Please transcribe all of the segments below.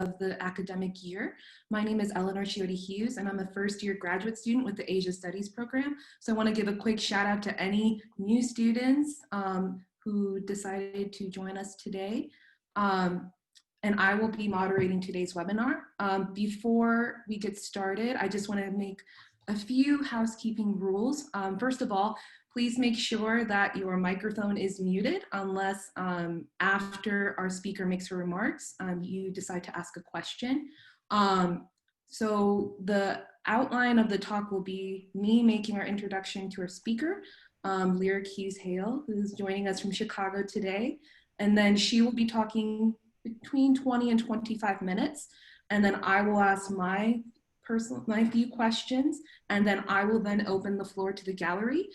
of the academic year. My name is Eleanor Hughes, and I'm a first-year graduate student with the Asia Studies program. So I want to give a quick shout out to any new students who decided to join us today. And I will be moderating today's webinar. Before we get started, I just want to make a few housekeeping rules. First of all, please make sure that your microphone is muted unless after our speaker makes her remarks, you decide to ask a question. So the outline of the talk will be me making our introduction to our speaker, Lyric Hughes Hale, who's joining us from Chicago today. And then she will be talking between 20 and 25 minutes. And then I will ask my few questions, and then I will then open the floor to the gallery.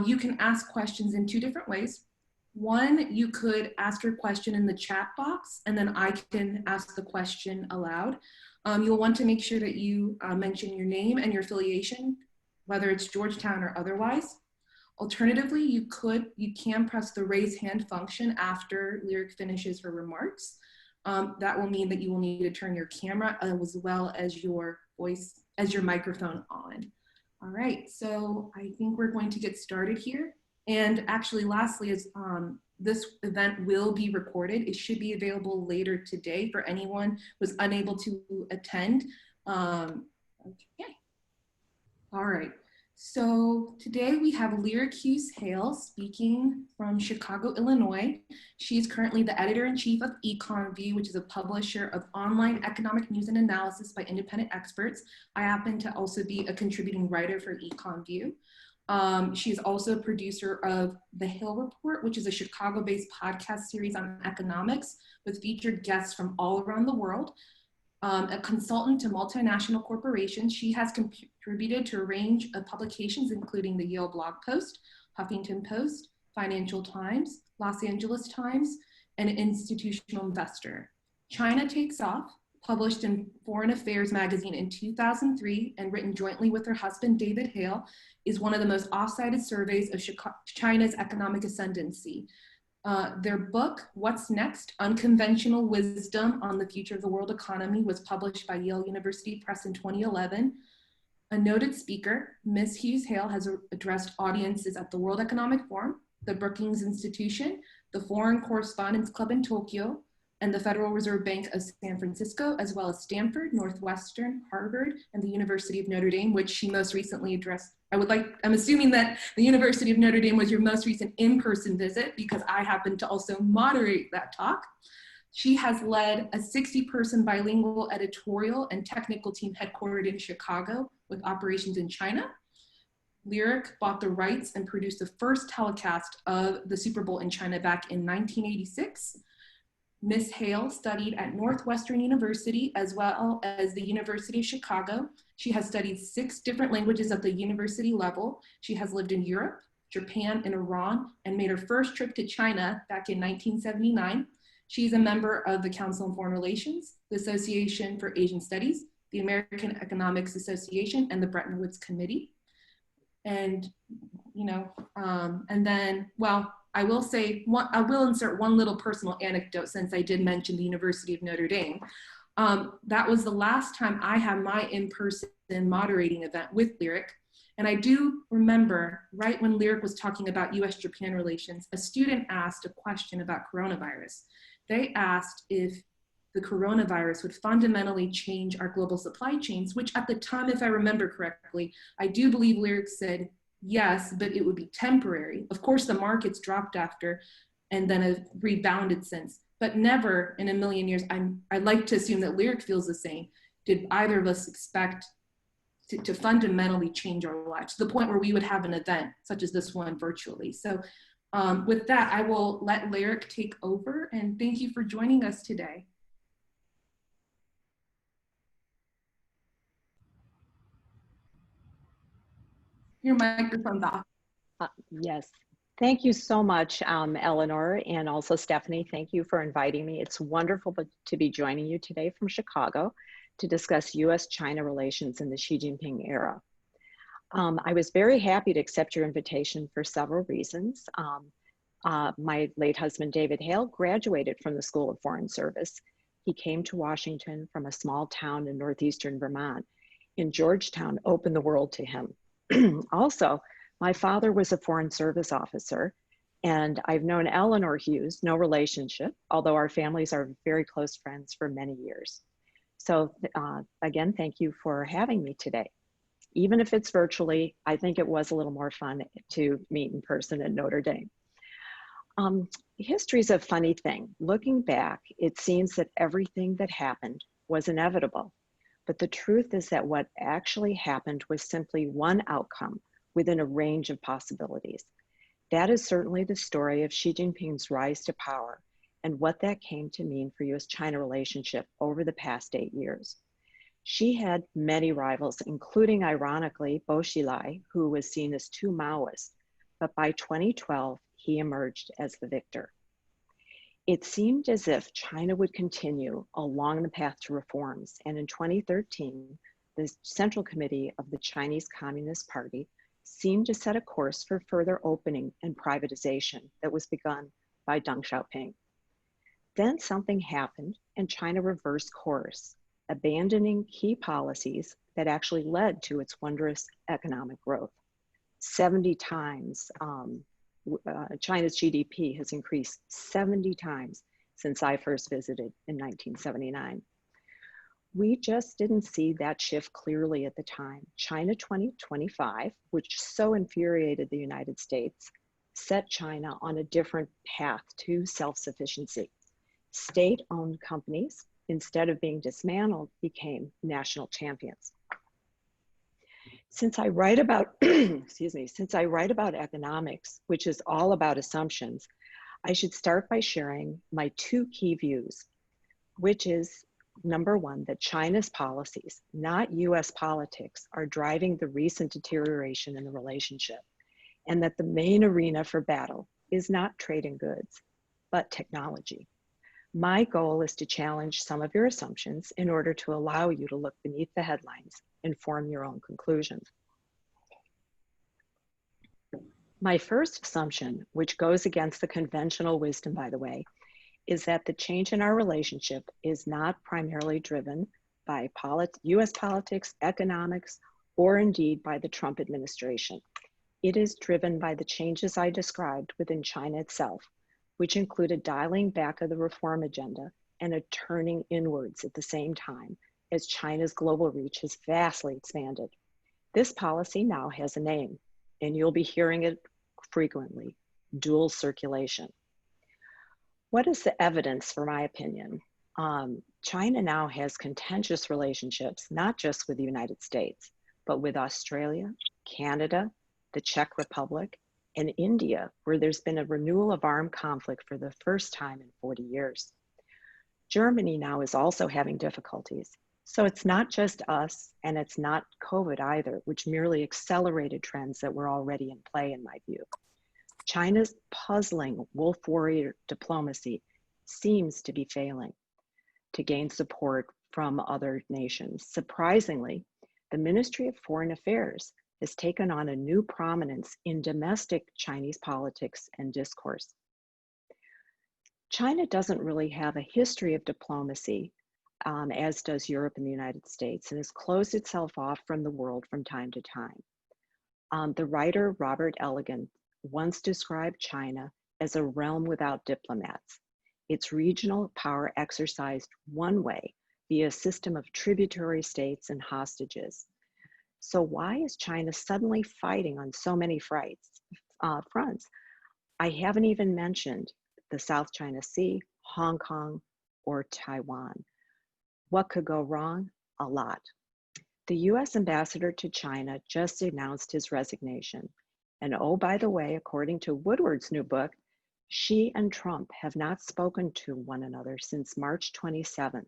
You can ask questions in two different ways. One, you could ask your question in the chat box, and then I can ask the question aloud. You'll want to make sure that you mention your name and your affiliation, whether it's Georgetown or otherwise. Alternatively, you can press the raise hand function after Lyric finishes her remarks. That will mean that you will need to turn your camera as well as your microphone on. All right, so I think we're going to get started here. And actually, lastly, this event will be recorded. It should be available later today for anyone who was unable to attend. Okay, all right. So today we have Lyric Hughes Hale speaking from Chicago, Illinois. She is currently the editor-in-chief of EconView, which is a publisher of online economic news and analysis by independent experts. I happen to also be a contributing writer for EconView. She is also a producer of the Hale Report, which is a Chicago-based podcast series on economics with featured guests from all around the world. A consultant to multinational corporations, she has contributed to a range of publications, including the Yale Blog Post, Huffington Post, Financial Times, Los Angeles Times, and Institutional Investor. China Takes Off, published in Foreign Affairs magazine in 2003 and written jointly with her husband, David Hale, is one of the most oft-cited surveys of China's economic ascendancy. Their book, What's Next? Unconventional Wisdom on the Future of the World Economy, was published by Yale University Press in 2011. A noted speaker, Ms. Hughes Hale has addressed audiences at the World Economic Forum, the Brookings Institution, the Foreign Correspondents Club in Tokyo, and the Federal Reserve Bank of San Francisco, as well as Stanford, Northwestern, Harvard, and the University of Notre Dame, which she most recently addressed. I'm assuming that the University of Notre Dame was your most recent in-person visit, because I happen to also moderate that talk. She has led a 60-person bilingual editorial and technical team headquartered in Chicago with operations in China. Lyric bought the rights and produced the first telecast of the Super Bowl in China back in 1986. Ms. Hale studied at Northwestern University as well as the University of Chicago. She has studied 6 different languages at the university level. She has lived in Europe, Japan, and Iran, and made her first trip to China back in 1979. She is a member of the Council on Foreign Relations, the Association for Asian Studies, the American Economics Association, and the Bretton Woods Committee. And, I will say, I will insert one little personal anecdote since I did mention the University of Notre Dame. That was the last time I had my in-person moderating event with Lyric. And I do remember right when Lyric was talking about US-Japan relations, a student asked a question about coronavirus. They asked if the coronavirus would fundamentally change our global supply chains, which at the time, if I remember correctly, I do believe Lyric said, yes, but it would be temporary. Of course, the markets dropped after and then have rebounded since, but never in a million years, I'd like to assume that Lyric feels the same, did either of us expect to fundamentally change our lives to the point where we would have an event such as this one virtually. So with that, I will let Lyric take over, and thank you for joining us today. Your microphone's off. Yes. Thank you so much, Eleanor, and also Stephanie. Thank you for inviting me. It's wonderful to be joining you today from Chicago to discuss US-China relations in the Xi Jinping era. I was very happy to accept your invitation for several reasons. My late husband, David Hale, graduated from the School of Foreign Service. He came to Washington from a small town in northeastern Vermont, and Georgetown opened the world to him. Also, my father was a Foreign Service officer, and I've known Eleanor Hughes, no relationship, although our families are very close friends for many years. So again, thank you for having me today. Even if it's virtually, I think it was a little more fun to meet in person at Notre Dame. History's a funny thing. Looking back, it seems that everything that happened was inevitable. But the truth is that what actually happened was simply one outcome within a range of possibilities. That is certainly the story of Xi Jinping's rise to power and what that came to mean for US-China relationship over the past 8 years. Xi had many rivals, including, ironically, Bo Xilai, who was seen as too Maoist, but by 2012, he emerged as the victor. It seemed as if China would continue along the path to reforms, and in 2013, the Central Committee of the Chinese Communist Party seemed to set a course for further opening and privatization that was begun by Deng Xiaoping. Then something happened and China reversed course, abandoning key policies that actually led to its wondrous economic growth. 70 times, China's GDP has increased 70 times since I first visited in 1979. We just didn't see that shift clearly at the time. China 2025, which so infuriated the United States, set China on a different path to self-sufficiency. State-owned companies, instead of being dismantled, became national champions. Since I write about, since I write about economics, which is all about assumptions, I should start by sharing my two key views, which is number one, that China's policies, not US politics, are driving the recent deterioration in the relationship, and that the main arena for battle is not trade in goods, but technology. My goal is to challenge some of your assumptions in order to allow you to look beneath the headlines and form your own conclusions. My first assumption, which goes against the conventional wisdom, by the way, is that the change in our relationship is not primarily driven by US politics, economics, or indeed by the Trump administration. It is driven by the changes I described within China itself, which included dialing back of the reform agenda and a turning inwards at the same time as China's global reach has vastly expanded. This policy now has a name, and you'll be hearing it frequently: dual circulation. What is the evidence for my opinion? China now has contentious relationships, not just with the United States, but with Australia, Canada, the Czech Republic, and India, where there's been a renewal of armed conflict for the first time in 40 years. Germany now is also having difficulties. So it's not just us, and it's not COVID either, which merely accelerated trends that were already in play, in my view. China's puzzling wolf warrior diplomacy seems to be failing to gain support from other nations. Surprisingly, the Ministry of Foreign Affairs has taken on a new prominence in domestic Chinese politics and discourse. China doesn't really have a history of diplomacy, as does Europe and the United States, and has closed itself off from the world from time to time. The writer Robert Elegant once described China as a realm without diplomats. Its regional power exercised one way, via a system of tributary states and hostages. So why is China suddenly fighting on so many fronts? I haven't even mentioned the South China Sea, Hong Kong, or Taiwan. What could go wrong? A lot. The US ambassador to China just announced his resignation. And oh, by the way, according to Woodward's new book, Xi and Trump have not spoken to one another since March 27,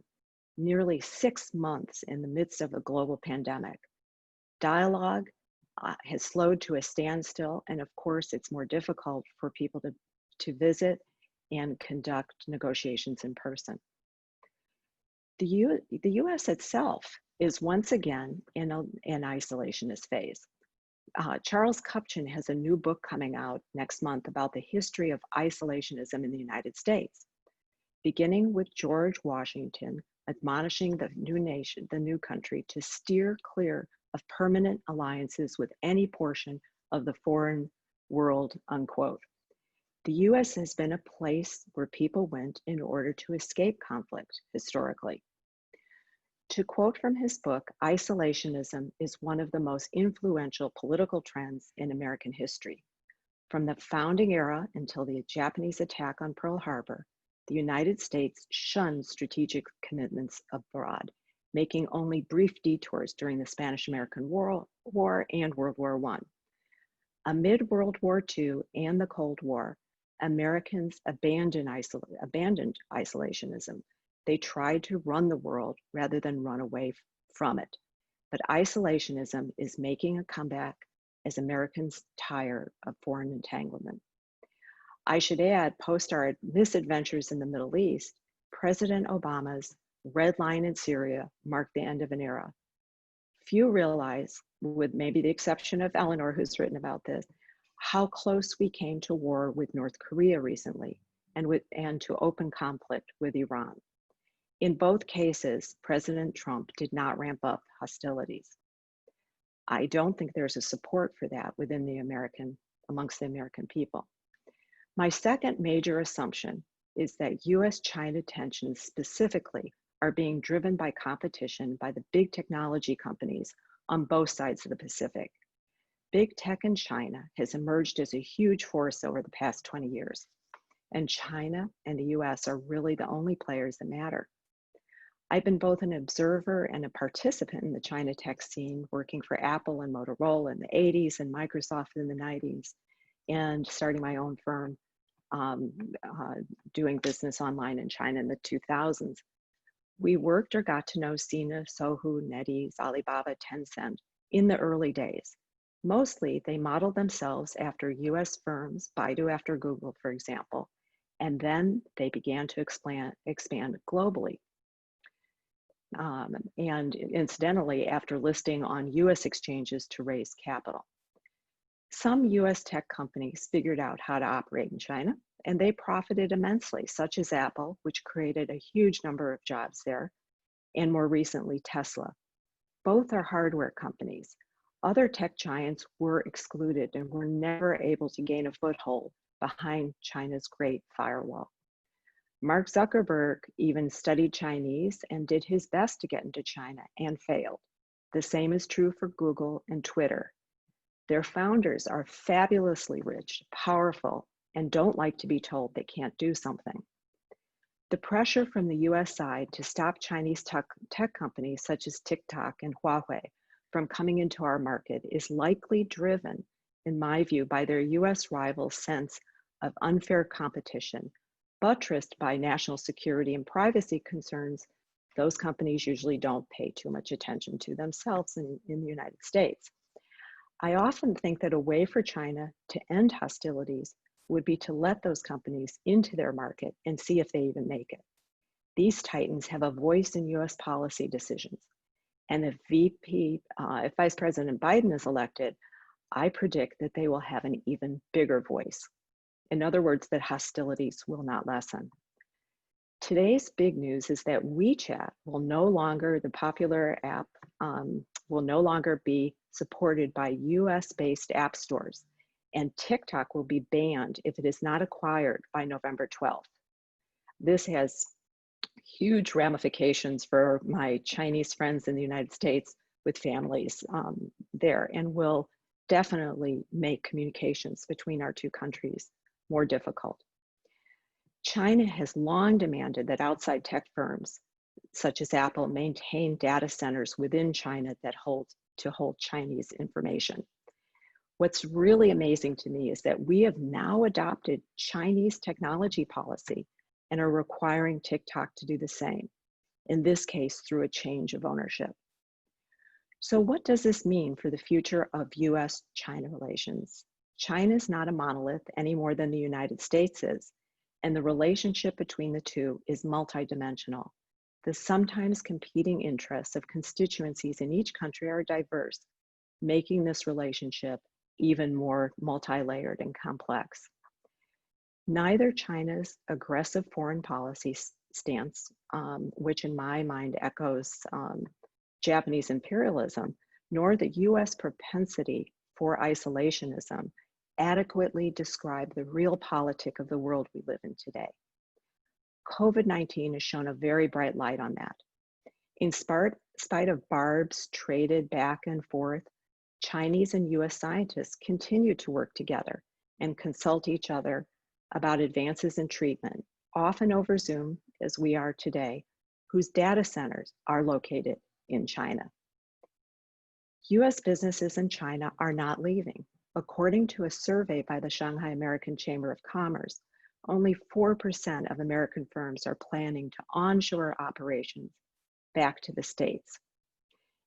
nearly 6 months in the midst of a global pandemic. Dialogue has slowed to a standstill, and of course, it's more difficult for people to visit and conduct negotiations in person. The US itself is once again in an isolationist phase. Charles Kupchan has a new book coming out next month about the history of isolationism in the United States. beginning with George Washington admonishing the new country to steer clear of permanent alliances with any portion of the foreign world, unquote. The US has been a place where people went in order to escape conflict historically. To quote from his book, isolationism is one of the most influential political trends in American history. From the founding era until the Japanese attack on Pearl Harbor, the United States shunned strategic commitments abroad, making only brief detours during the Spanish-American War and World War I. Amid World War II and the Cold War, Americans abandoned isolationism. They tried to run the world rather than run away from it. But isolationism is making a comeback as Americans tire of foreign entanglement. I should add, post our misadventures in the Middle East, President Obama's red line in Syria marked the end of an era. Few realize, with maybe the exception of Eleanor, who's written about this, how close we came to war with North Korea recently and to open conflict with Iran. In both cases, President Trump did not ramp up hostilities. I don't think there's a support for that amongst the American people. My second major assumption is that US-China tensions specifically are being driven by competition by the big technology companies on both sides of the Pacific. Big tech in China has emerged as a huge force over the past 20 years, and China and the US are really the only players that matter. I've been both an observer and a participant in the China tech scene, working for Apple and Motorola in the 80s and Microsoft in the 90s, and starting my own firm doing business online in China in the 2000s. We worked or got to know Sina, Sohu, NetEase, Alibaba, Tencent in the early days. Mostly, they modeled themselves after US firms, Baidu after Google, for example, and then they began to expand globally. And incidentally, after listing on US exchanges to raise capital. Some US tech companies figured out how to operate in China, and they profited immensely, such as Apple, which created a huge number of jobs there, and more recently, Tesla. Both are hardware companies. Other tech giants were excluded and were never able to gain a foothold behind China's Great Firewall. Mark Zuckerberg even studied Chinese and did his best to get into China and failed. The same is true for Google and Twitter. Their founders are fabulously rich, powerful, and don't like to be told they can't do something. The pressure from the US side to stop Chinese tech companies such as TikTok and Huawei from coming into our market is likely driven, in my view, by their US rivals' sense of unfair competition, buttressed by national security and privacy concerns. Those companies usually don't pay too much attention to themselves in the United States. I often think that a way for China to end hostilities would be to let those companies into their market and see if they even make it. These titans have a voice in US policy decisions. And if Vice President Biden is elected, I predict that they will have an even bigger voice. In other words, that hostilities will not lessen. Today's big news is that WeChat will no longer, the popular app, will no longer be supported by US-based app stores, and TikTok will be banned if it is not acquired by November 12th. This has huge ramifications for my Chinese friends in the United States with families there, and will definitely make communications between our two countries more difficult. China has long demanded that outside tech firms, such as Apple, maintain data centers within China that hold Chinese information. What's really amazing to me is that we have now adopted Chinese technology policy and are requiring TikTok to do the same, in this case through a change of ownership. So what does this mean for the future of US-China relations? China is not a monolith any more than the United States is, and the relationship between the two is multidimensional. The sometimes competing interests of constituencies in each country are diverse, making this relationship even more multi-layered and complex. Neither China's aggressive foreign policy stance, which in my mind echoes Japanese imperialism, nor the US propensity for isolationism adequately describe the realpolitik of the world we live in today. COVID-19 has shown a very bright light on that. In spite of barbs traded back and forth, Chinese and US scientists continue to work together and consult each other about advances in treatment, often over Zoom, as we are today, whose data centers are located in China. US businesses in China are not leaving. According to a survey by the Shanghai American Chamber of Commerce, only 4% of American firms are planning to onshore operations back to the States.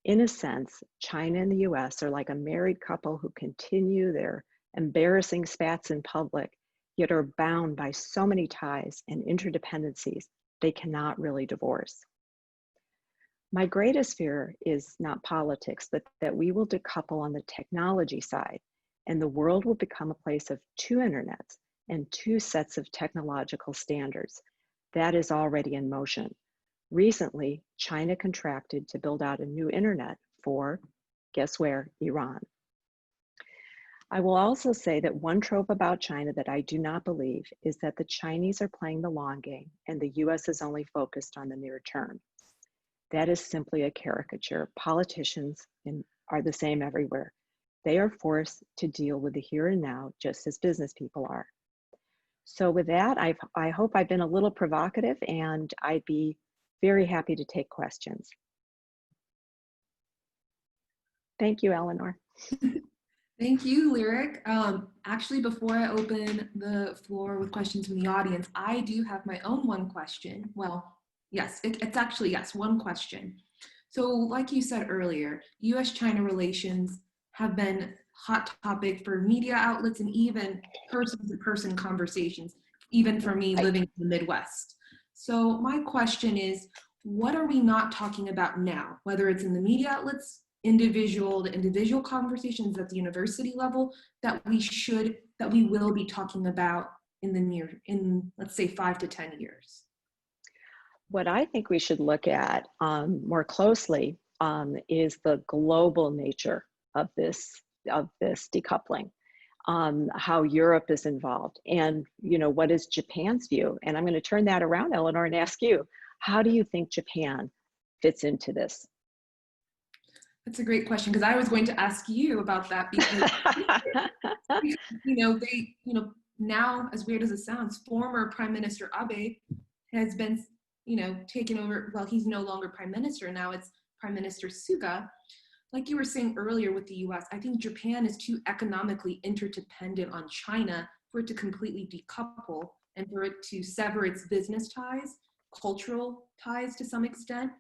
In a sense, China and the US are like a married couple who continue their embarrassing spats in public, yet are bound by so many ties and interdependencies they cannot really divorce. My greatest fear is not politics, but that we will decouple on the technology side, and the world will become a place of two internets and two sets of technological standards. That is already in motion. Recently, China contracted to build out a new internet for, guess where, Iran. I will also say that one trope about China that I do not believe is that the Chinese are playing the long game and the US is only focused on the near term. That is simply a caricature. Politicians are the same everywhere. They are forced to deal with the here and now, just as business people are. So with that, I hope I've been a little provocative, and I'd be very happy to take questions. Thank you, Eleanor. Thank you, Lyric. Actually, before I open the floor with questions from the audience, I do have my own one question. Well, yes, it's actually, yes, one question. So like you said earlier, US-China relations have been hot topic for media outlets and even person-to-person conversations, even for me living in the Midwest. So my question is, what are we not talking about now, whether it's in the media outlets, individual conversations at the university level that we will be talking about in let's say 5 to 10 years? What I think we should look at more closely is the global nature of this decoupling, how Europe is involved, and what is Japan's view. And I'm going to turn that around, Eleanor, and ask you, how do you think Japan fits into this? That's a great question, because I was going to ask you about that, because now, as weird as it sounds, former Prime Minister Abe has been taken over. Well, he's no longer prime minister now, it's Prime Minister Suga. Like you were saying earlier with the US, I think Japan is too economically interdependent on China for it to completely decouple and for it to sever its business ties, cultural ties to some extent.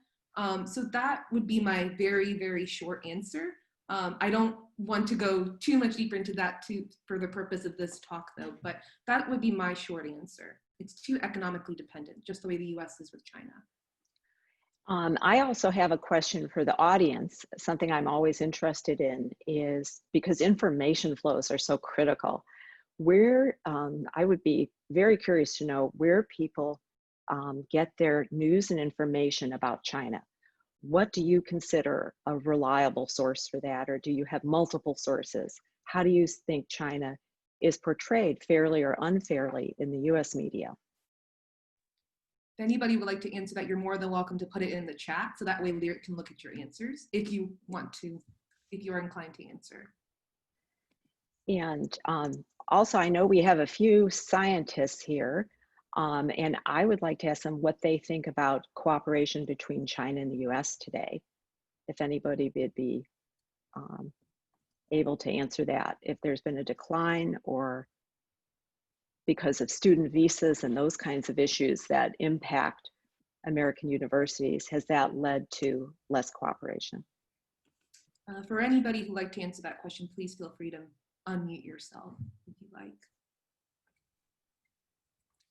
So that would be my very, very short answer. I don't want to go too much deeper into that for the purpose of this talk though, but that would be my short answer. It's too economically dependent, just the way the US is with China. I also have a question for the audience. Something I'm always interested in is, because information flows are so critical, I would be very curious to know where people get their news and information about China. What do you consider a reliable source for that? Or do you have multiple sources? How do you think China is portrayed fairly or unfairly in the US media? If anybody would like to answer that, you're more than welcome to put it in the chat, so that way Lyric can look at your answers if you want to, if you're inclined to answer. And also, I know we have a few scientists here, and I would like to ask them what they think about cooperation between China and the US today. If anybody would be able to answer that, if there's been a decline, or because of student visas and those kinds of issues that impact American universities, has that led to less cooperation? For anybody who'd like to answer that question, please feel free to unmute yourself if you like.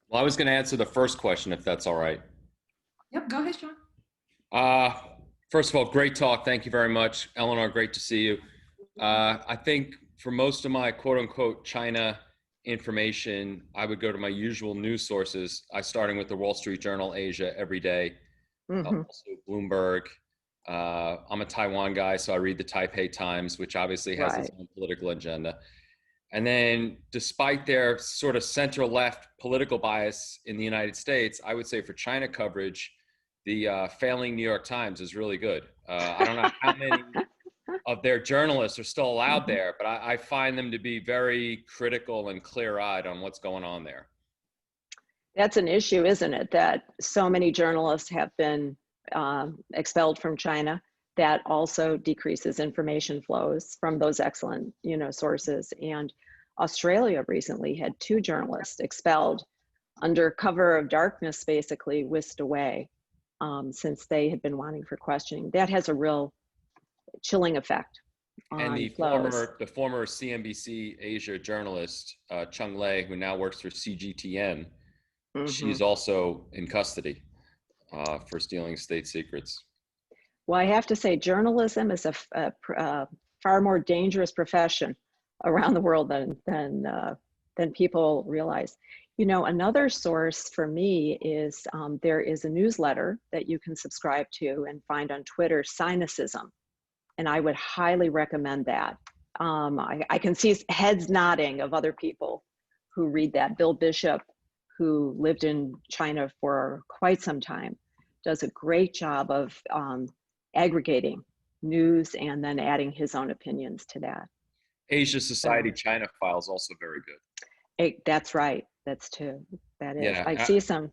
Well, I was going to answer the first question, if that's all right. Yep, go ahead, Sean. First of all, great talk. Thank you very much. Eleanor, great to see you. I think for most of my quote unquote China information, I would go to my usual news sources. Starting with the Wall Street Journal Asia every day, Hmm. also Bloomberg. I'm a Taiwan guy, so I read the Taipei Times, which obviously has its Right. own political agenda. And then, despite their sort of center left political bias in the United States, I would say for China coverage, the failing New York Times is really good. I don't know how many of their journalists are still allowed Hmm. there, but I find them to be very critical and clear eyed on what's going on there. That's an issue, isn't it? That so many journalists have been expelled from China. That also decreases information flows from those excellent, sources. And Australia recently had 2 journalists expelled under cover of darkness, basically whisked away, since they had been wanting for questioning. That has a real chilling effect And on the flows. former CNBC Asia journalist, Chung Lei, who now works for CGTN, Hmm. she's also in custody for stealing state secrets. Well, I have to say, journalism is a far more dangerous profession around the world than people realize. Another source for me is there is a newsletter that you can subscribe to and find on Twitter, Cynicism, and I would highly recommend that. I can see heads nodding of other people who read that. Bill Bishop, who lived in China for quite some time, does a great job of aggregating news and then adding his own opinions to that. Asia Society So China Files also very good. that's right. That's too. That is. I Yeah, see some.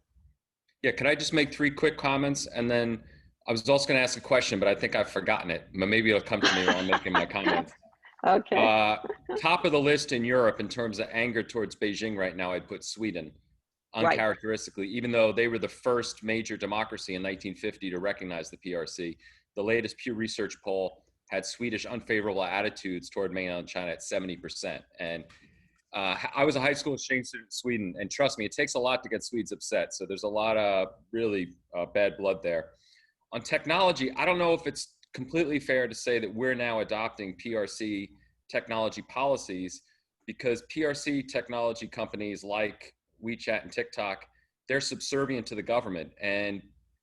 yeah. Could I just make 3 quick comments, and then I was also going to ask a question, but I think I've forgotten it. But maybe it'll come to me while I'm making my comments. Okay. Uh, Top of the list in Europe in terms of anger towards Beijing right now, I'd put Sweden, Right. uncharacteristically, even though they were the first major democracy in 1950 to recognize the PRC. The latest Pew Research poll had Swedish unfavorable attitudes toward mainland China at 70%. And I was a high school exchange student in Sweden, and trust me, it takes a lot to get Swedes upset. So there's a lot of really bad blood there. On technology, I don't know if it's completely fair to say that we're now adopting PRC technology policies, because PRC technology companies like WeChat and TikTok, they're subservient to the government. And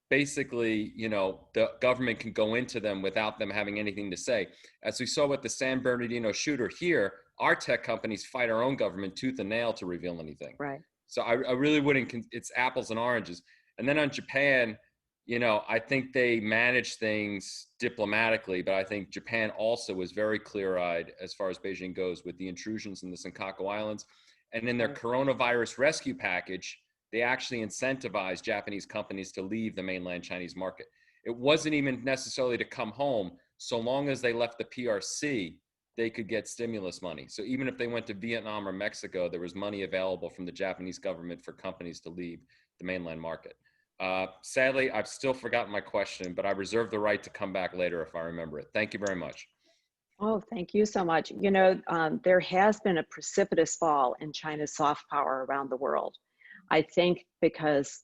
basically, the government can go into them without them having anything to say. As we saw with the San Bernardino shooter here, our tech companies fight our own government tooth and nail to reveal anything. Right. So I really wouldn't, it's apples and oranges. And then on Japan, I think they manage things diplomatically, but I think Japan also was very clear-eyed as far as Beijing goes with the intrusions in the Senkaku Islands. And in their Right. coronavirus rescue package, they actually incentivized Japanese companies to leave the mainland Chinese market. It wasn't even necessarily to come home. So long as they left the PRC, they could get stimulus money. So even if they went to Vietnam or Mexico, there was money available from the Japanese government for companies to leave the mainland market. Sadly, I've still forgotten my question, but I reserve the right to come back later if I remember it. Thank you very much. Oh, thank you so much. There has been a precipitous fall in China's soft power around the world. I think because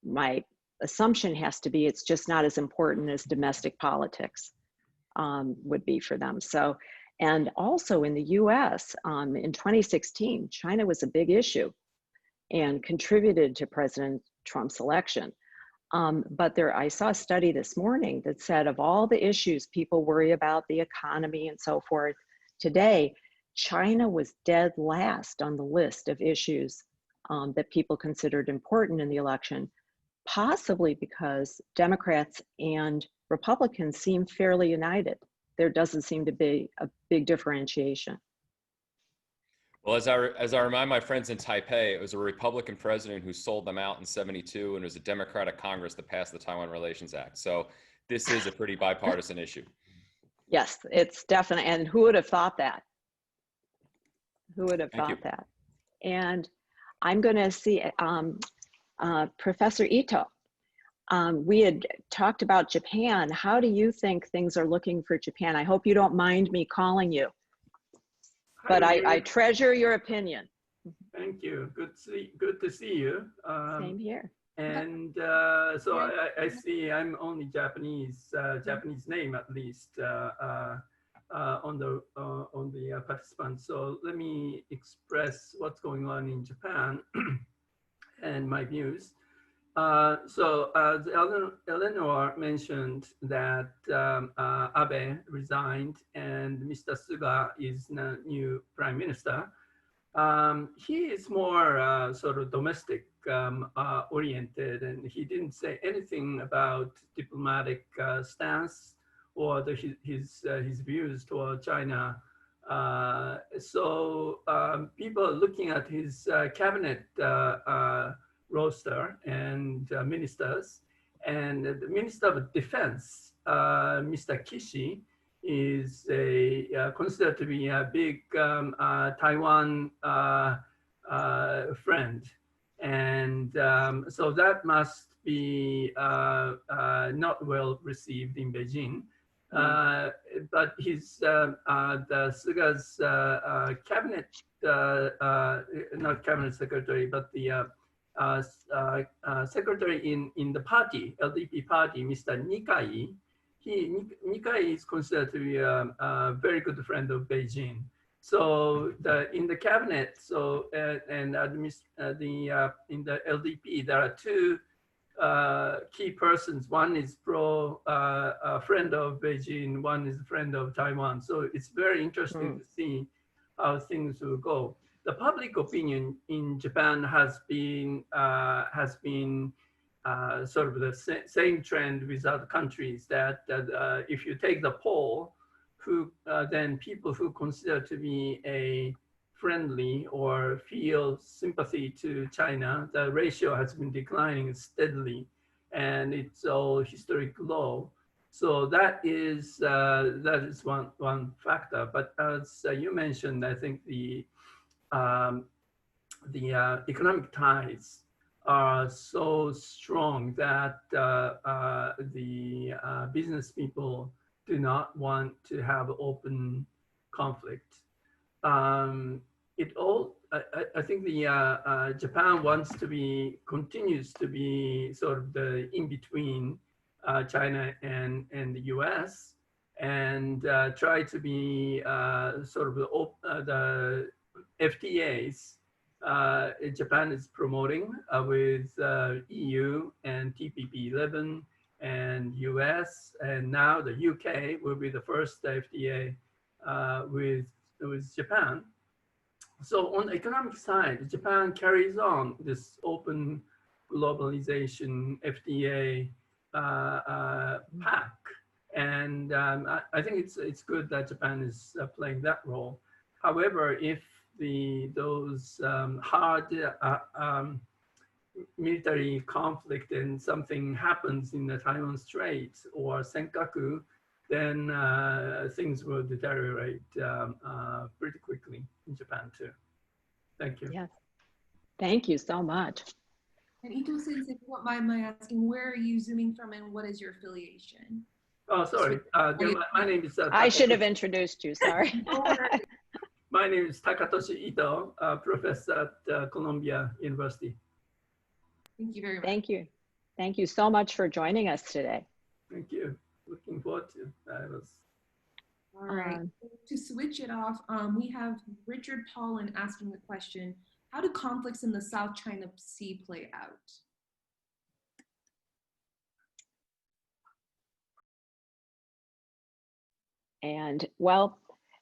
my assumption has to be it's just not as important as domestic politics would be for them. So, and also in the US, in 2016, China was a big issue and contributed to President Trump's election. But I saw a study this morning that said of all the issues people worry about, the economy and so forth, today, China was dead last on the list of issues that people considered important in the election, possibly because Democrats and Republicans seem fairly united. There doesn't seem to be a big differentiation. Well, as I remind my friends in Taipei, it was a Republican president who sold them out in '72, and it was a Democratic Congress that passed the Taiwan Relations Act. So this is a pretty bipartisan issue. Yes, it's definite. And who would have thought that? Who would have Thank you. thought that? And I'm going to see Professor Ito. We had talked about Japan. How do you think things are looking for Japan? I hope you don't mind me calling you, but I treasure your opinion. Thank you. Good to see you. Same here. And so I see I'm only Japanese name at least. on the participants. So let me express what's going on in Japan and my views. So as Eleanor mentioned that Abe resigned and Mr. Suga is the new prime minister. He is more sort of domestic oriented, and he didn't say anything about diplomatic stance or his views toward China. So people are looking at his cabinet roster and ministers, and the Minister of Defense, Mr. Kishi, is considered to be a big Taiwan friend. And so that must be not well received in Beijing. But the Suga's cabinet, not cabinet secretary, but the secretary in the party, LDP party, Mr. Nikai, Nikai is considered to be a very good friend of Beijing. So in the cabinet, so in the LDP, there are two key persons. One is a friend of Beijing. One is a friend of Taiwan. So it's very interesting to see how things will go. The public opinion in Japan has been sort of the same trend with other countries, that if you take the poll, then people who consider to be a friendly or feel sympathy to China, the ratio has been declining steadily, and it's all historic low. So that is one factor. But as you mentioned, I think the economic ties are so strong that the business people do not want to have open conflict. I think the Japan continues to be sort of the in-between China and the US, and try to be sort of the FTAs Japan is promoting with EU and TPP-11 and US, and now the UK will be the first FTA with Japan. So on the economic side, Japan carries on this open globalization FTA pack, and I think it's good that Japan is playing that role. However, if those hard military conflict and something happens in the Taiwan Strait or Senkaku, then things will deteriorate pretty quickly in Japan too. Thank you. Yes, thank you so much. And Ito-sensei, if you don't mind my asking, where are you zooming from and what is your affiliation? Oh, sorry. My name is I should have introduced you, sorry. My name is Takatoshi Ito, professor at Columbia University. Thank you very much. Thank you. Thank you so much for joining us today. Thank you. Looking forward to it. All right. To switch it off, we have Richard Paulin asking the question, how do conflicts in the South China Sea play out? And well,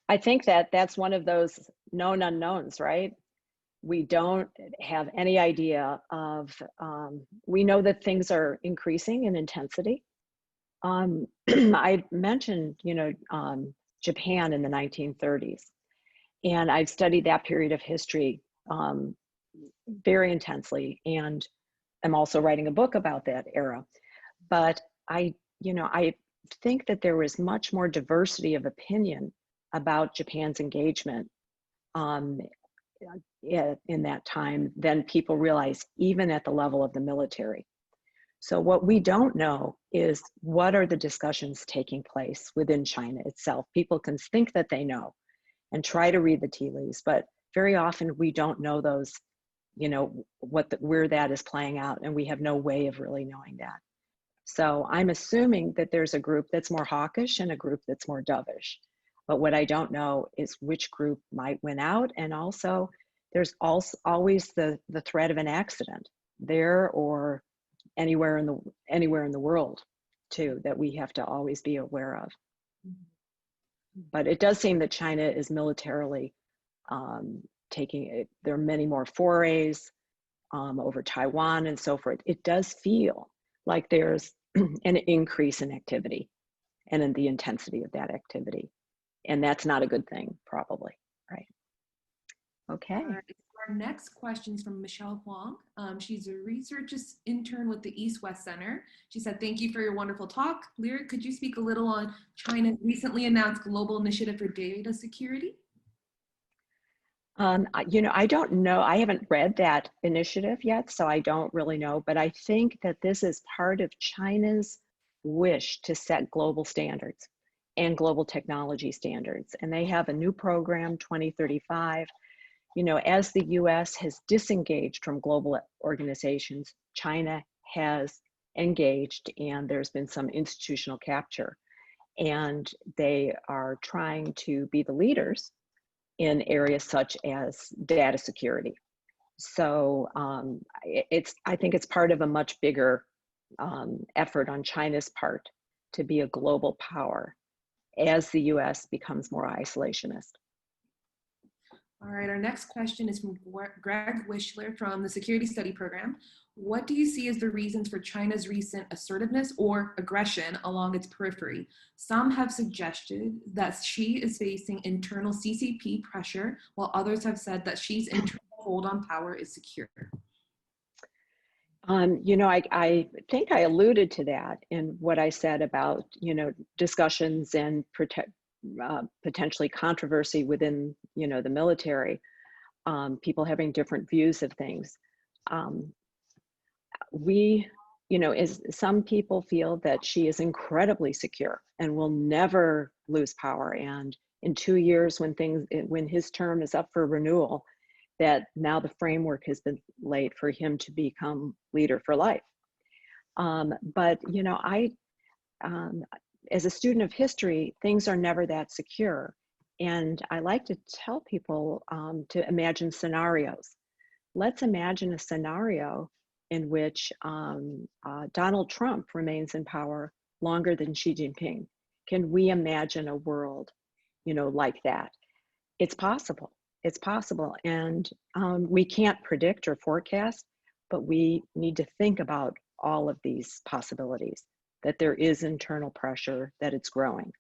I think that's one of those known unknowns, right? We don't have any idea of, we know that things are increasing in intensity. I mentioned, Japan in the 1930s, and I've studied that period of history very intensely, and I'm also writing a book about that era. But I think that there was much more diversity of opinion about Japan's engagement in that time than people realize, even at the level of the military. So what we don't know is what are the discussions taking place within China itself. People can think that they know and try to read the tea leaves, but very often we don't know those, where that is playing out, and we have no way of really knowing that. So I'm assuming that there's a group that's more hawkish and a group that's more dovish. But what I don't know is which group might win out. And also, there's also always the threat of an accident there or anywhere in the world too, that we have to always be aware of. But it does seem that China is militarily taking it. There are many more forays over Taiwan and so forth. It does feel like there's an increase in activity and in the intensity of that activity. And that's not a good thing, probably, right? Okay. Our next question is from Michelle Huang. She's a research intern with the East-West Center. She said, thank you for your wonderful talk. Lyric, could you speak a little on China's recently announced global initiative for data security? You know, I don't know. I haven't read that initiative yet, so I don't really know. But I think that this is part of China's wish to set global standards and global technology standards. And they have a new program, 2035. You know, as the US has disengaged from global organizations, China has engaged, and there's been some institutional capture. And they are trying to be the leaders in areas such as data security. So I think it's part of a much bigger effort on China's part to be a global power as the US becomes more isolationist. All right, our next question is from Greg Wishler from the Security Study Program. What do you see as the reasons for China's recent assertiveness or aggression along its periphery? Some have suggested that Xi is facing internal CCP pressure, while others have said that Xi's internal hold on power is secure. You know, I think I alluded to that in what I said about, you know, discussions and potentially controversy within, you know, the military, people having different views of things. You know, some people feel that Xi is incredibly secure and will never lose power. And in 2 years, when his term is up for renewal, that now the framework has been laid for him to become leader for life. But you know, as a student of history, things are never that secure. And I like to tell people to imagine scenarios. Let's imagine a scenario in which Donald Trump remains in power longer than Xi Jinping. Can we imagine a world, you know, like that? It's possible. It's possible. And we can't predict or forecast, but we need to think about all of these possibilities, that there is internal pressure, that it's growing.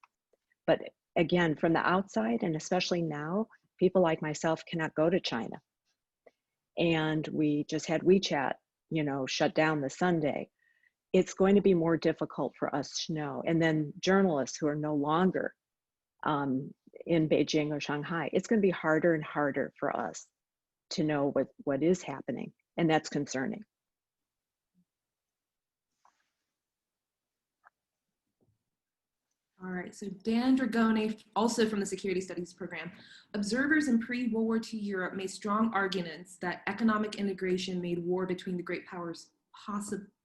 But again, from the outside, and especially now, people like myself cannot go to China. And we just had WeChat, you know, shut down this Sunday. It's going to be more difficult for us to know. And then journalists who are no longer in Beijing or Shanghai, it's going to be harder and harder for us to know what is happening. And that's concerning. All right, so Dan Dragone, also from the Security Studies Program. Observers in pre-World War II Europe made strong arguments that economic integration made war between the great powers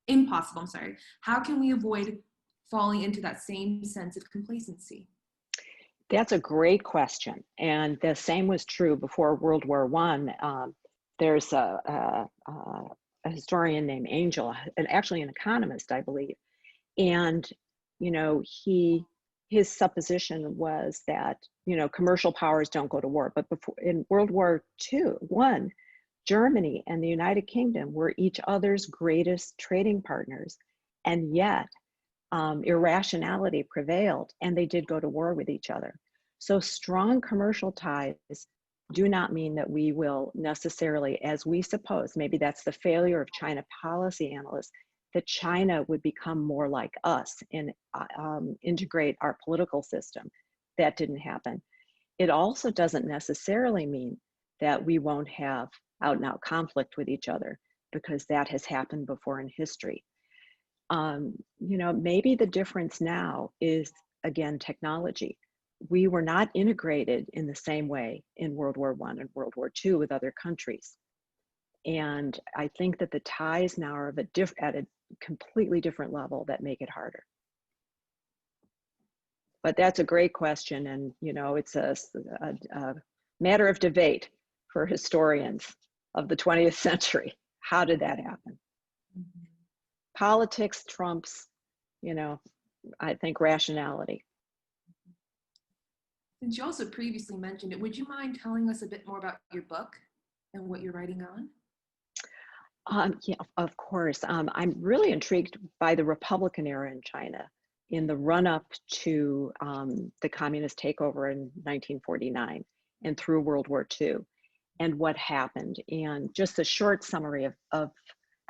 impossible. How can we avoid falling into that same sense of complacency? That's a great question. And the same was true before World War I. There's a historian named Angel, and actually an economist, I believe. And, you know, his supposition was that, you know, commercial powers don't go to war. But before, in World War I, Germany and the United Kingdom were each other's greatest trading partners. And yet, irrationality prevailed, and they did go to war with each other. So strong commercial ties do not mean that we will necessarily, as we suppose, maybe that's the failure of China policy analysts, that China would become more like us and integrate our political system. That didn't happen. It also doesn't necessarily mean that we won't have out and out conflict with each other, because that has happened before in history. You know, maybe the difference now is, again, technology. We were not integrated in the same way in World War I and World War II with other countries. And I think that the ties now are at a completely different level that make it harder. But that's a great question. And, you know, it's a matter of debate for historians of the 20th century. How did that happen? Mhm. Politics trumps, you know, I think rationality. Since you also previously mentioned it, would you mind telling us a bit more about your book and what you're writing on? Yeah, of course. I'm really intrigued by the Republican era in China in the run-up to the communist takeover in 1949 and through World War II, and what happened. And just a short summary of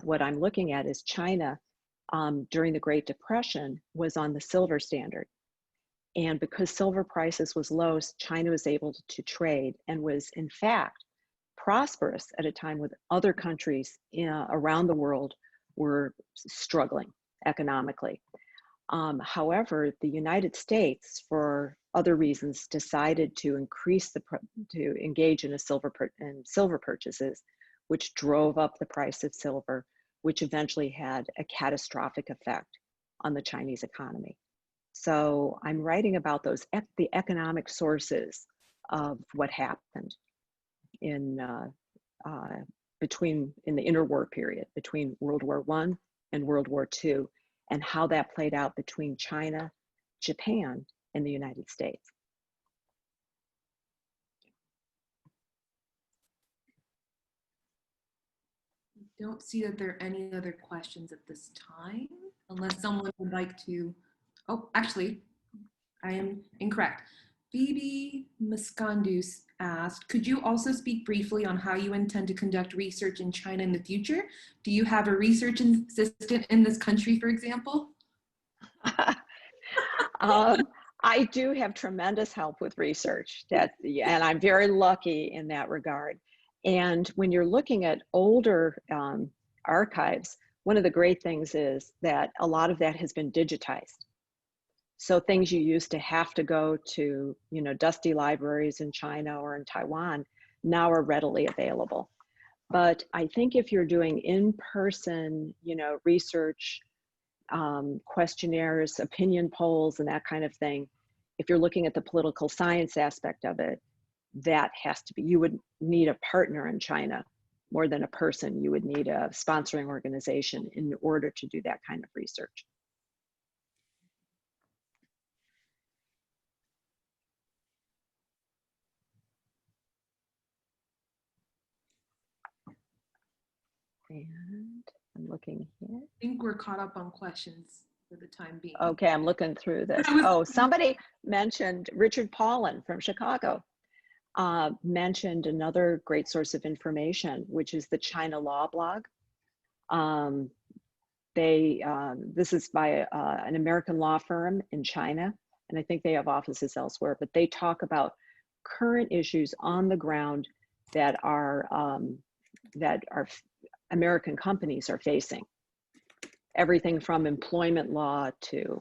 what I'm looking at is China during the Great Depression was on the silver standard. And because silver prices was low, China was able to trade and was in fact prosperous at a time when other countries around the world were struggling economically. However, the United States, for other reasons, decided to engage in silver purchases, which drove up the price of silver, which eventually had a catastrophic effect on the Chinese economy. So I'm writing about the economic sources of what happened in the interwar period between World War I and World War II, and how that played out between China, Japan, and the United States. I don't see that there are any other questions at this time, unless someone would like to. Oh, actually, I am incorrect. Phoebe Muscandus asked, could you also speak briefly on how you intend to conduct research in China in the future? Do you have a research assistant in this country, for example? I do have tremendous help with research, and I'm very lucky in that regard. And when you're looking at older archives, one of the great things is that a lot of that has been digitized. So things you used to have to go to, you know, dusty libraries in China or in Taiwan now are readily available. But I think if you're doing in-person, you know, research, questionnaires, opinion polls, and that kind of thing, if you're looking at the political science aspect of it, that has to be, you would need a partner in China more than a person. You would need a sponsoring organization in order to do that kind of research. And I'm looking here. I think we're caught up on questions for the time being. Okay, I'm looking through this. Oh, somebody mentioned Richard Paulin from Chicago. Mentioned another great source of information, which is the China Law blog. This is by an American law firm in China, and I think they have offices elsewhere, but they talk about current issues on the ground that are American companies are facing. Everything from employment law to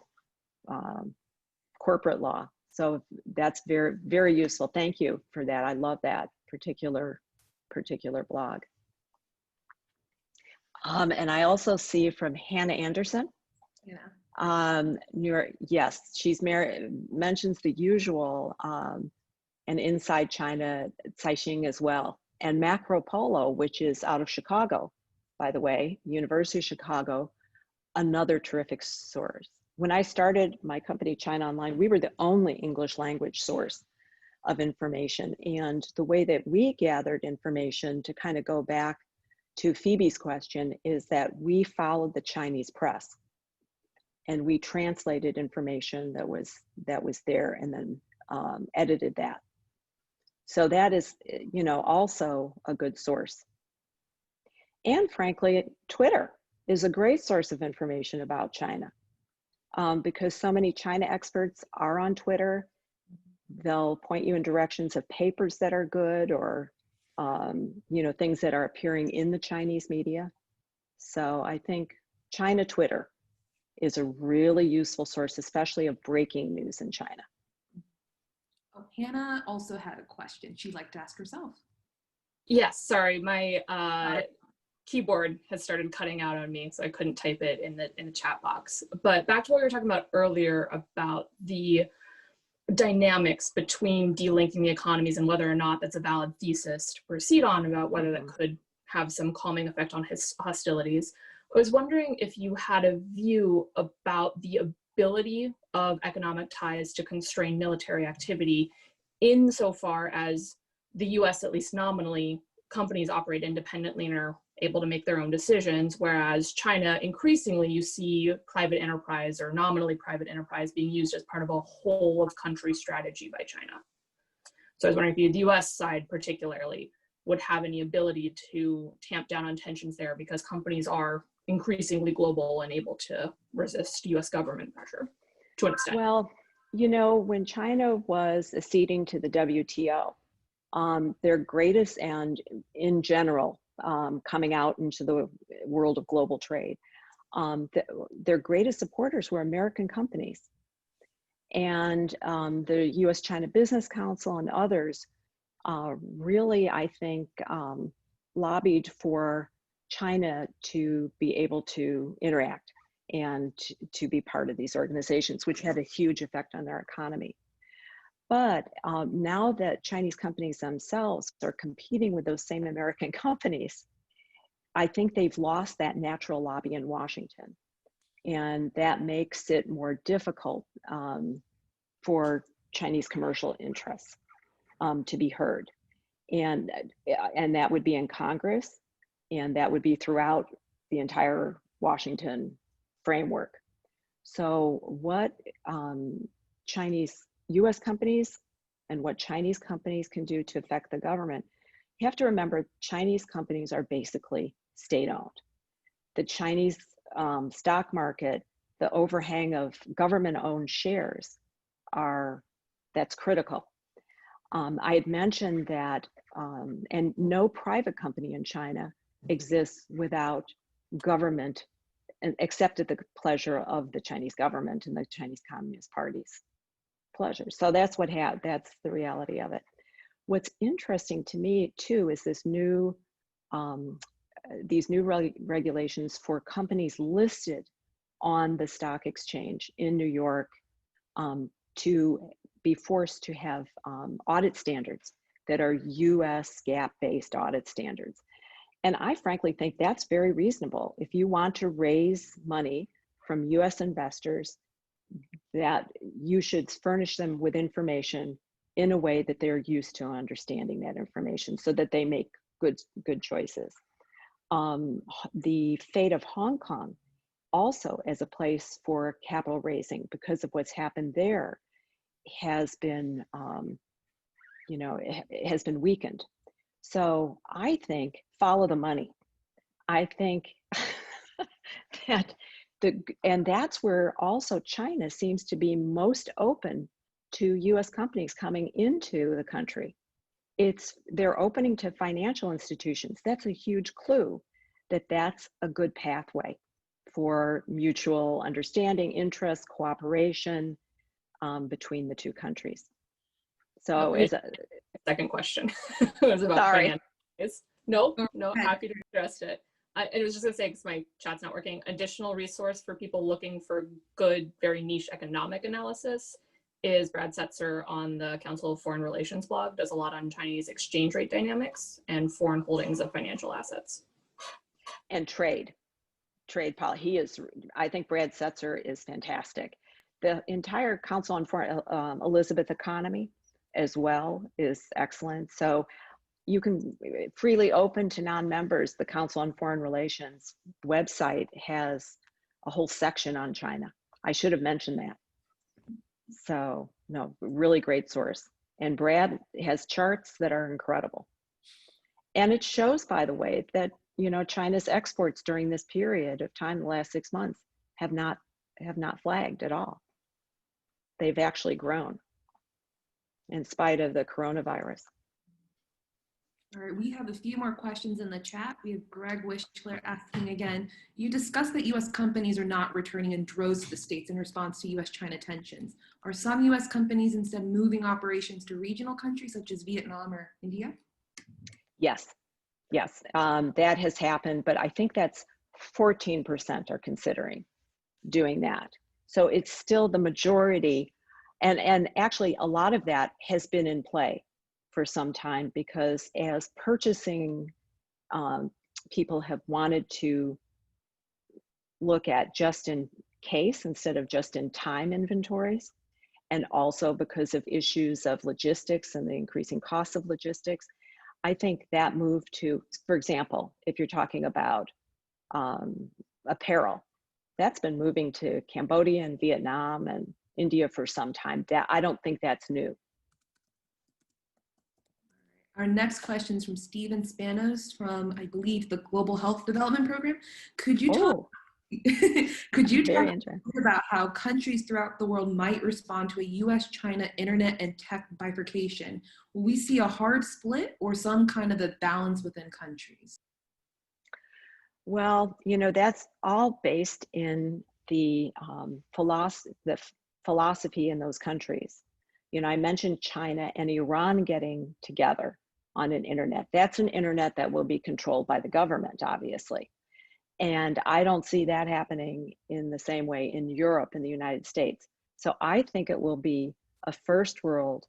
corporate law. So that's very, very useful. Thank you for that. I love that particular blog. And I also see from Hannah Anderson. Yeah. New York, yes, she's mentions the usual, and Inside China, Caixin as well. And Macro Polo, which is out of Chicago, by the way, University of Chicago, another terrific source. When I started my company, China Online, we were the only English language source of information. And the way that we gathered information, to kind of go back to Phoebe's question, is that we followed the Chinese press and we translated information that was there and then edited that. So that is, you know, also a good source. And frankly, Twitter is a great source of information about China, because so many China experts are on Twitter. They'll point you in directions of papers that are good, or you know, things that are appearing in the Chinese media. So I think China Twitter is a really useful source, especially of breaking news in China. Oh, Hannah also had a question she'd like to ask herself. Yes, sorry, my keyboard had started cutting out on me, so I couldn't type it in the chat box. But back to what we were talking about earlier about the dynamics between delinking the economies and whether or not that's a valid thesis to proceed on about whether that could have some calming effect on his hostilities. I was wondering if you had a view about the ability of economic ties to constrain military activity insofar as the US, at least nominally, companies operate independently and are able to make their own decisions, whereas China, increasingly, you see private enterprise or nominally private enterprise being used as part of a whole of country strategy by China. So I was wondering if the US side particularly would have any ability to tamp down on tensions there because companies are increasingly global and able to resist US government pressure to an extent. Well, you know, when China was acceding to the WTO, their greatest, and in general, coming out into the world of global trade, their greatest supporters were American companies. And the US-China Business Council and others really, I think, lobbied for China to be able to interact and to be part of these organizations, which had a huge effect on their economy. But now that Chinese companies themselves are competing with those same American companies, I think they've lost that natural lobby in Washington. And that makes it more difficult for Chinese commercial interests to be heard. And that would be in Congress, and that would be throughout the entire Washington framework. So what US companies and what Chinese companies can do to affect the government, you have to remember Chinese companies are basically state-owned. The Chinese stock market, the overhang of government-owned shares that's critical. I had mentioned that, and no private company in China exists without government, except at the pleasure of the Chinese government and the Chinese Communist Party's pleasure. So that's the reality of it. What's interesting to me too is these new regulations for companies listed on the stock exchange in New York to be forced to have audit standards that are US GAAP-based audit standards. And I frankly think that's very reasonable. If you want to raise money from US investors, that you should furnish them with information in a way that they're used to understanding that information so that they make good choices. The fate of Hong Kong also as a place for capital raising, because of what's happened there, has been, it has been weakened. So I think follow the money. I think that and that's where also China seems to be most open to US companies coming into the country. They're opening to financial institutions. That's a huge clue that that's a good pathway for mutual understanding, interest, cooperation between the two countries. So as a second question was about finances. No, happy to address it. I was just gonna say, because my chat's not working, additional resource for people looking for good, very niche economic analysis is Brad Setzer on the Council of Foreign Relations blog, does a lot on Chinese exchange rate dynamics and foreign holdings of financial assets. And trade policy. I think Brad Setzer is fantastic. The entire Council on Foreign, Elizabeth economy as well is excellent. So you can freely open to non-members. The Council on Foreign Relations website has a whole section on China. I should have mentioned that. So no, really great source. And Brad has charts that are incredible. And it shows, by the way, that China's exports during this period of time, the last 6 months, have not flagged at all. They've actually grown in spite of the coronavirus. All right, we have a few more questions in the chat. We have Greg Wishler asking again, you discussed that US companies are not returning in droves to the States in response to US-China tensions. Are some US companies instead moving operations to regional countries such as Vietnam or India? Yes, that has happened, but I think that's 14% are considering doing that. So it's still the majority And actually a lot of that has been in play for some time, because as purchasing people have wanted to look at just in case instead of just in time inventories, and also because of issues of logistics and the increasing costs of logistics, I think that move to, for example, if you're talking about apparel, that's been moving to Cambodia and Vietnam and India for some time. That, I don't think that's new. Our next question is from Steven Spanos from, I believe, the Global Health Development Program. Could you talk? Could you talk about how countries throughout the world might respond to a U.S.-China internet and tech bifurcation? Will we see a hard split or some kind of a balance within countries? Well, you know, that's all based in the philosophy in those countries. You know, I mentioned China and Iran getting together on an internet. That's an internet that will be controlled by the government, obviously. And I don't see that happening in the same way in Europe and the United States. So I think it will be a first world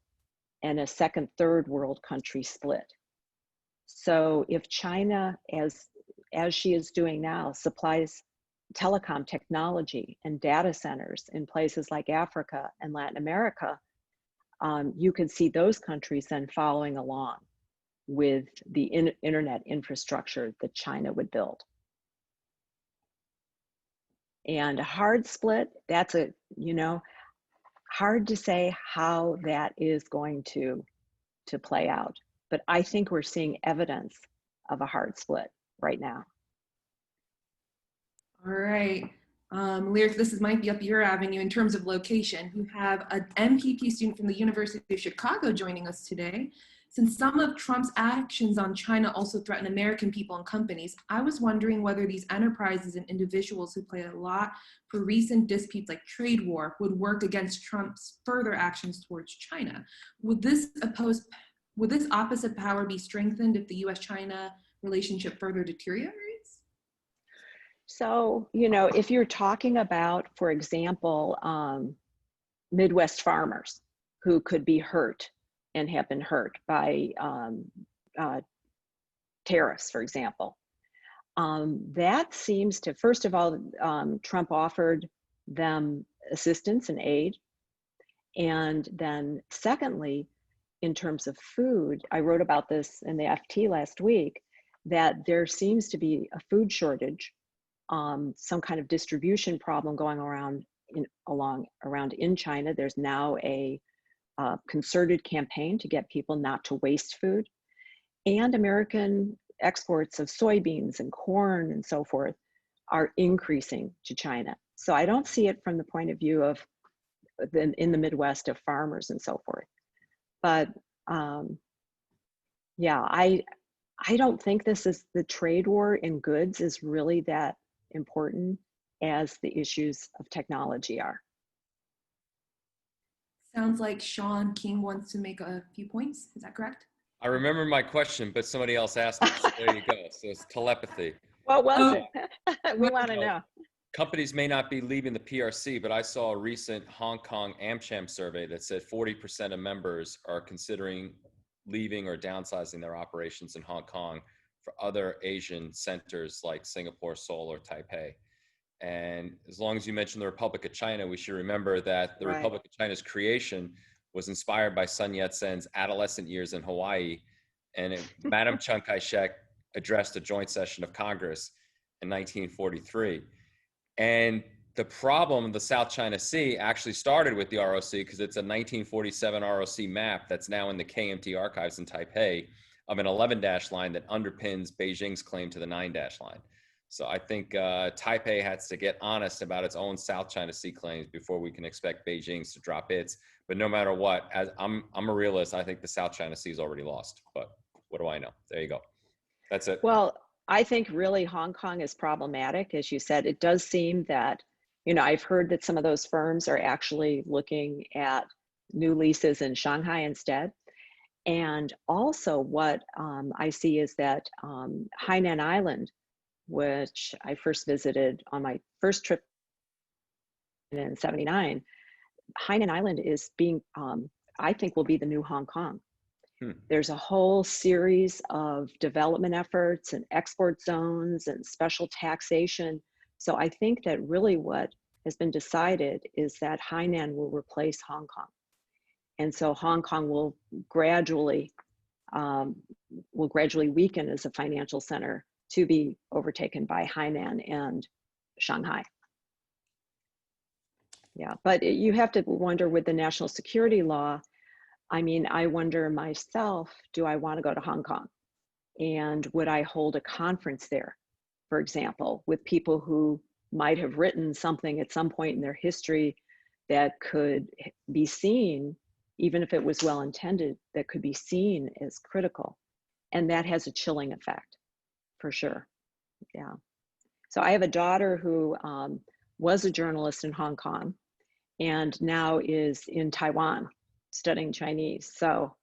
and a second, third world country split. So if China, as she is doing now, supplies telecom technology and data centers in places like Africa and Latin America, you could see those countries then following along with the internet infrastructure that China would build. And a hard split, that's a, you know, hard to say how that is going to play out. But I think we're seeing evidence of a hard split right now. All right. Lyric, might be up your avenue in terms of location. You have an MPP student from the University of Chicago joining us today. Since some of Trump's actions on China also threaten American people and companies, I was wondering whether these enterprises and individuals who play a lot for recent disputes like trade war would work against Trump's further actions towards China. Would this opposite power be strengthened if the US-China relationship further deteriorates? So, you know, if you're talking about, for example, Midwest farmers who could be hurt and have been hurt by tariffs, for example, that seems to, first of all, Trump offered them assistance and aid. And then secondly, in terms of food, I wrote about this in the FT last week, that there seems to be a food shortage, some kind of distribution problem going around in China. There's now a concerted campaign to get people not to waste food, and American exports of soybeans and corn and so forth are increasing to China. So I don't see it from the point of view of in the Midwest of farmers and so forth. But yeah, I don't think this is the trade war in goods is really that important as the issues of technology are. Sounds like Sean King wants to make a few points. Is that correct? I remember my question, but somebody else asked it. So there you go. So it's telepathy. What was it? We want to know. Companies may not be leaving the PRC, but I saw a recent Hong Kong AmCham survey that said 40% of members are considering leaving or downsizing their operations in Hong Kong for other Asian centers like Singapore, Seoul, or Taipei. And as long as you mention the Republic of China, we should remember that the Republic of China's creation was inspired by Sun Yat-sen's adolescent years in Hawaii. And Madam Chiang Kai-shek addressed a joint session of Congress in 1943. And the problem, the South China Sea, actually started with the ROC because it's a 1947 ROC map that's now in the KMT archives in Taipei of an 11-dash line that underpins Beijing's claim to the 9-dash line. So I think Taipei has to get honest about its own South China Sea claims before we can expect Beijing to drop its. But no matter what, as I'm a realist, I think the South China Sea is already lost. But what do I know? There you go. That's it. Well, I think really Hong Kong is problematic. As you said, it does seem that, you know, I've heard that some of those firms are actually looking at new leases in Shanghai instead. And also what I see is that Hainan Island, which I first visited on my first trip in '79, Hainan Island is being, I think will be the new Hong Kong. Hmm. There's a whole series of development efforts and export zones and special taxation. So I think that really what has been decided is that Hainan will replace Hong Kong. And so Hong Kong will gradually weaken as a financial center to be overtaken by Hainan and Shanghai. Yeah, but you have to wonder with the national security law, I mean, I wonder myself, do I want to go to Hong Kong? And would I hold a conference there, for example, with people who might have written something at some point in their history that could be seen, even if it was well intended, that could be seen as critical. And that has a chilling effect, for sure. Yeah. So I have a daughter who was a journalist in Hong Kong and now is in Taiwan studying Chinese. So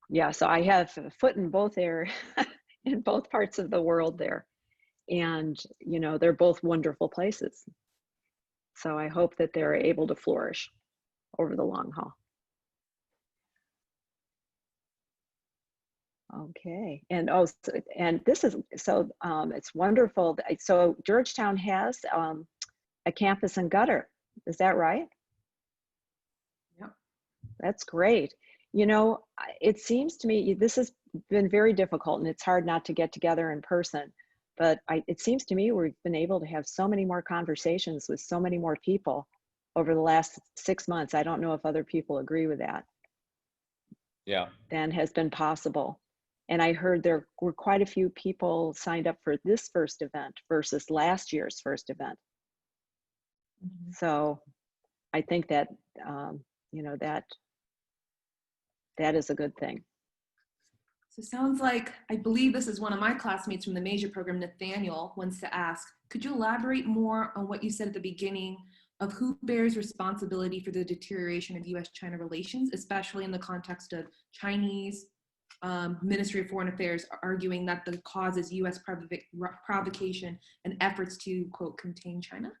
yeah, so I have a foot in both in both parts of the world there. And, you know, they're both wonderful places. So I hope that they're able to flourish over the long haul. Okay, and and this is, so it's wonderful. So Georgetown has a campus in Gutter, is that right? Yep. That's great. You know, it seems to me this has been very difficult and it's hard not to get together in person, but it seems to me we've been able to have so many more conversations with so many more people over the last 6 months. I don't know if other people agree with that. Yeah. Than has been possible. And I heard there were quite a few people signed up for this first event versus last year's first event. Mm-hmm. So I think that, you know, that is a good thing. So it sounds like, I believe this is one of my classmates from the major program, Nathaniel, wants to ask, could you elaborate more on what you said at the beginning of who bears responsibility for the deterioration of US-China relations, especially in the context of Chinese Ministry of Foreign Affairs arguing that the cause is US provocation and efforts to, quote, contain China?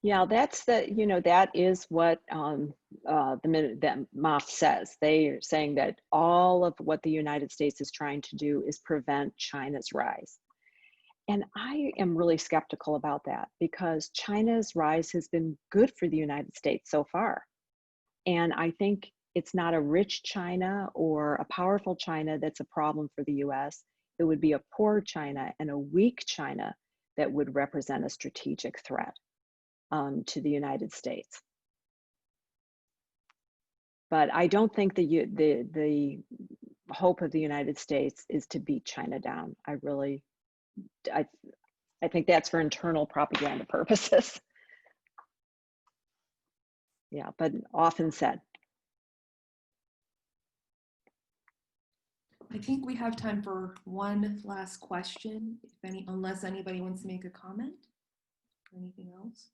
Yeah, that's you know, that is what that MOF says. They are saying that all of what the United States is trying to do is prevent China's rise. And I am really skeptical about that because China's rise has been good for the United States so far. And I think it's not a rich China or a powerful China that's a problem for the US. It would be a poor China and a weak China that would represent a strategic threat to the United States. But I don't think the hope of the United States is to beat China down. I think that's for internal propaganda purposes. Yeah, but often said. I think we have time for one last question, unless anybody wants to make a comment or anything else.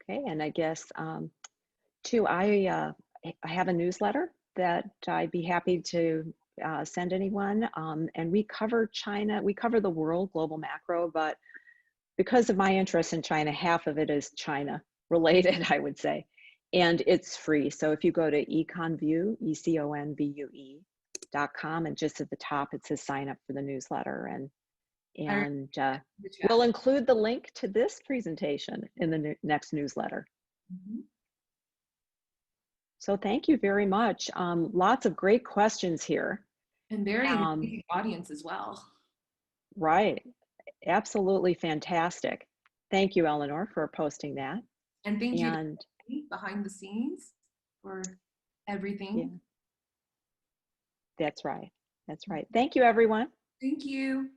Okay, and I guess too, I have a newsletter that I'd be happy to send anyone, and we cover China, we cover the world, global macro, but because of my interest in China, half of it is China related, I would say, and it's free. So if you go to econvue, econvue.com, and just at the top it says sign up for the newsletter, and we'll include the link to this presentation in the next newsletter. Mm-hmm. So thank you very much. Lots of great questions here. And very engaging audience as well. Right, absolutely fantastic. Thank you, Eleanor, for posting that. And thank you behind the scenes for everything. Yeah. That's right, that's right. Thank you, everyone. Thank you.